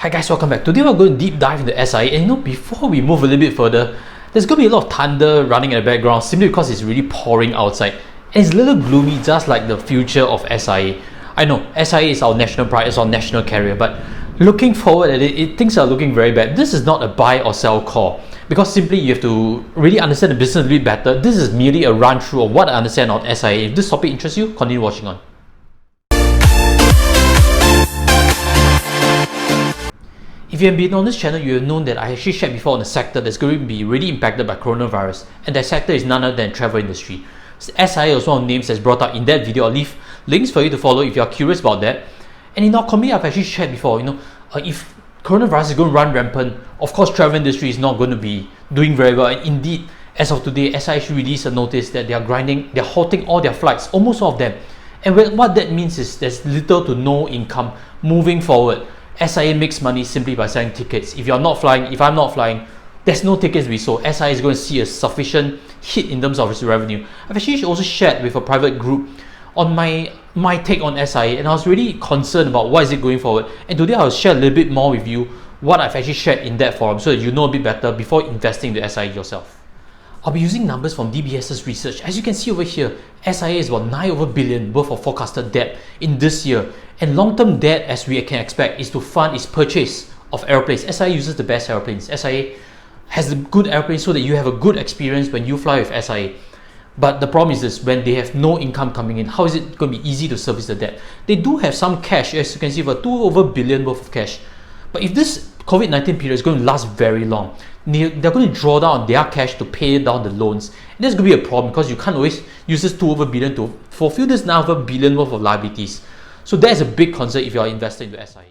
Hi guys, welcome back. Today we're going to deep dive into SIA, and before we move a little bit further, there's going to be a lot of thunder running in the background simply because it's really pouring outside. And it's a little gloomy, just like the future of SIA. I know, SIA is our national pride, it's our national carrier, but looking forward at it, things are looking very bad. This is not a buy or sell call, because simply you have to really understand the business a bit better. This is merely a run through of what I understand on SIA. If this topic interests you, continue watching on. If you have been on this channel, you have known that I actually shared before on a sector that's going to be really impacted by coronavirus, and that sector is none other than travel industry. SIA was one of the names that's brought up in that video. I'll leave links for you to follow if you're curious about that. And in our community, I've actually shared before, if coronavirus is going to run rampant, of course travel industry is not going to be doing very well. And indeed, as of today, SIA actually released a notice that they're halting all their flights, almost all of them. And what that means is there's little to no income moving forward. SIA makes money simply by selling tickets. If you're not flying, if I'm not flying, there's no tickets to be sold. SIA is going to see a sufficient hit in terms of its revenue. I've actually also shared with a private group on my take on SIA, and I was really concerned about what is it going forward. And today I'll share a little bit more with you what I've actually shared in that forum so that you know a bit better before investing into SIA yourself. I'll be using numbers from DBS's research. As you can see over here, SIA is about 9 billion worth of forecasted debt in this year. And long-term debt, as we can expect, is to fund its purchase of airplanes. SIA uses the best airplanes. SIA has the good airplanes so that you have a good experience when you fly with SIA. But the problem is this: when they have no income coming in, how is it going to be easy to service the debt? They do have some cash, as you can see, for 2 billion worth of cash. But if this COVID-19 period is going to last very long, they're going to draw down their cash to pay down the loans. And that's going to be a problem because you can't always use this 2 billion to fulfill this 9 billion worth of liabilities. So that's a big concern if you're investing into SIA.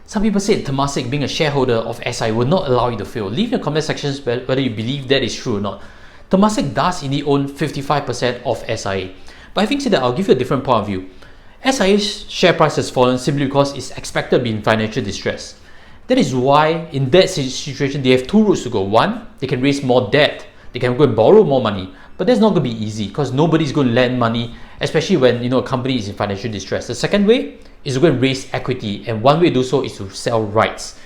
Some people say Temasek, being a shareholder of SIA, will not allow you to fail. Leave in the comment sections whether you believe that is true or not. Temasek does indeed own 55% of SIA. But having said that, I'll give you a different point of view. SIA's share price has fallen simply because it's expected to be in financial distress. That is why, in that situation, they have two routes to go. One, they can raise more debt. They can go and borrow more money. But that's not going to be easy because nobody's going to lend money, especially when a company is in financial distress. The second way is to go and raise equity, and one way to do so is to sell rights.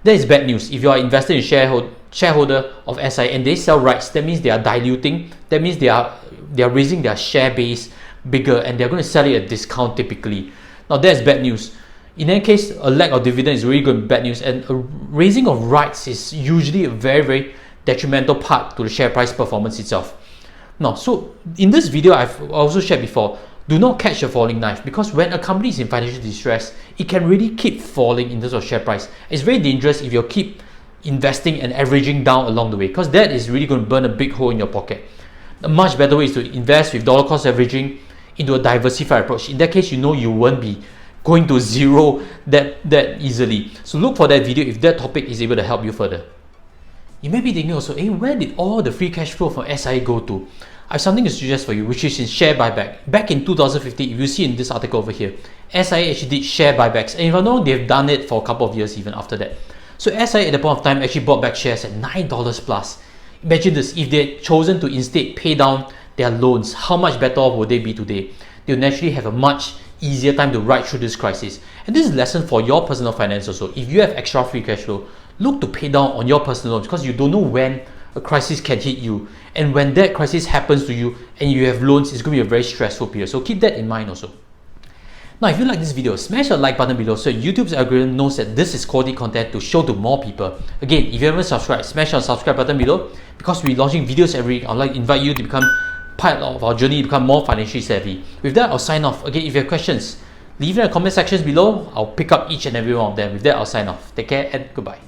That is bad news. If you are invested in shareholder of SIA and they sell rights, that means they are diluting. That means they are raising their share base bigger, and they're going to sell it at a discount typically. Now that's bad news. In any case, a lack of dividend is really going to be bad news, and a raising of rights is usually a very, very detrimental part to the share price performance itself. Now, so in this video, I've also shared before, do not catch a falling knife, because when a company is in financial distress, it can really keep falling in terms of share price. It's very dangerous if you keep investing and averaging down along the way, because that is really going to burn a big hole in your pocket. A much better way is to invest with dollar cost averaging into a diversified approach. In that case, you won't be going to zero that easily. So look for that video if that topic is able to help you further. You may be thinking also, where did all the free cash flow from SIA go to? I have something to suggest for you, which is in share buyback. Back in 2015, if you see in this article over here, SIA actually did share buybacks, and if I know, they've done it for a couple of years even after that. So SIA at the point of time actually bought back shares at $9 plus. Imagine this: if they had chosen to instead pay down their loans, how much better off would they be today? They would naturally have a much easier time to ride through this crisis. And this is a lesson for your personal finance also. If you have extra free cash flow, look to pay down on your personal loans, because you don't know when a crisis can hit you. And when that crisis happens to you and you have loans, it's going to be a very stressful period. So keep that in mind also. Now, if you like this video, smash the like button below so YouTube's algorithm knows that this is quality content to show to more people. Again, if you haven't subscribed, smash the subscribe button below, because we're launching videos every week. I'd like to invite you to become part of our journey to become more financially savvy. With that, I'll sign off. Again, if you have questions, leave it in the comment sections below. I'll pick up each and every one of them. With that, I'll sign off. Take care and goodbye.